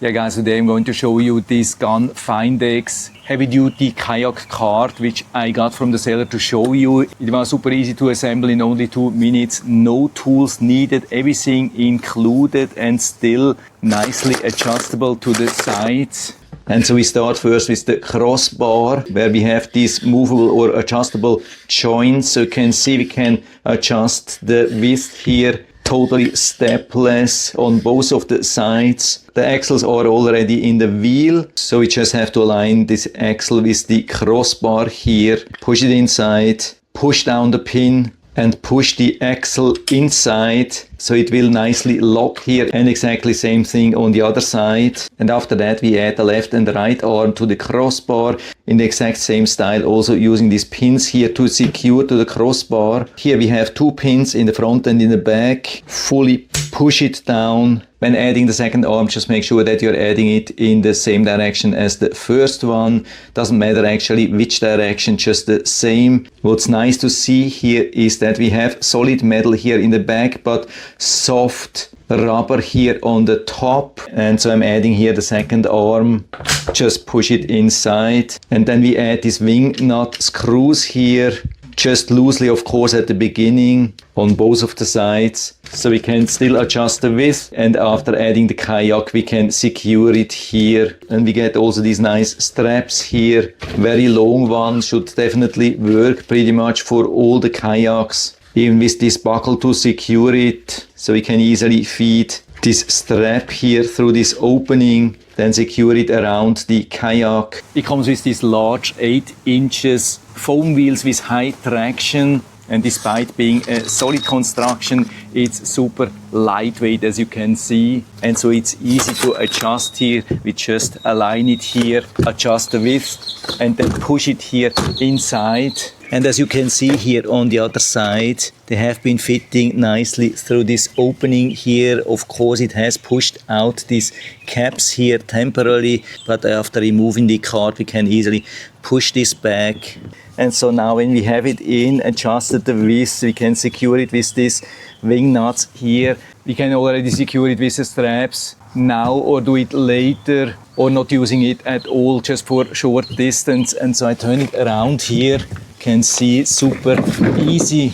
Yeah guys, today I'm going to show you this GanFindX heavy duty kayak cart which I got from the seller to show you. It was super easy to assemble in only 2 minutes, no tools needed, everything included and still nicely adjustable to the sides. And so we start first with the crossbar where we have these movable or adjustable joints. So you can see we can adjust the width here totally stepless on both of the sides. The axles are already in the wheel, so we just have to align this axle with the crossbar here, push it inside, push down the pin and push the axle inside so it will nicely lock here, and exactly same thing on the other side. And after that we add the left and the right arm to the crossbar in the exact same style, also using these pins here to secure to the crossbar. Here we have 2 pins in the front and in the back. Fully push it down. When adding the second arm, just make sure that you're adding it in the same direction as the first one. Doesn't matter actually which direction, just the same. What's nice to see here is that we have solid metal here in the back, but soft rubber here on the top. And so I'm adding here the second arm, just push it inside. And then we add these wing nut screws here, just loosely of course at the beginning on both of the sides, so we can still adjust the width, and after adding the kayak we can secure it here. And we get also these nice straps here, very long ones, should definitely work pretty much for all the kayaks, even with this buckle to secure it, so we can easily feed this strap here through this opening, then secure it around the kayak. It comes with these large 8 inches foam wheels with high traction, and despite being a solid construction, it's super lightweight as you can see, and so it's easy to adjust here. We just align it here, adjust the width and then push it here inside. And as you can see here on the other side, they have been fitting nicely through this opening here. Of course it has pushed out these caps here temporarily, but after removing the cart we can easily push this back. And so now when we have it in, adjusted the width, we can secure it with these wing nuts here. We can already secure it with the straps now or do it later, or not using it at all, just for short distance. And so I turn it around here, can see super easy,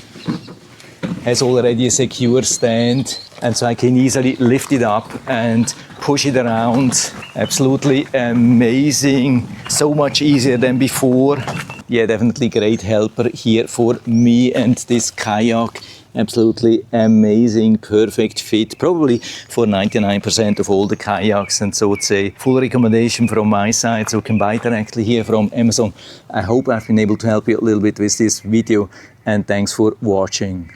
has already a secure stand, and so I can easily lift it up and push it around. Absolutely amazing, so much easier than before. Yeah, definitely great helper here for me and this kayak. Absolutely amazing, perfect fit, probably for 99% of all the kayaks, and so it's a full recommendation from my side, so you can buy directly here from Amazon. I hope I've been able to help you a little bit with this video, and thanks for watching.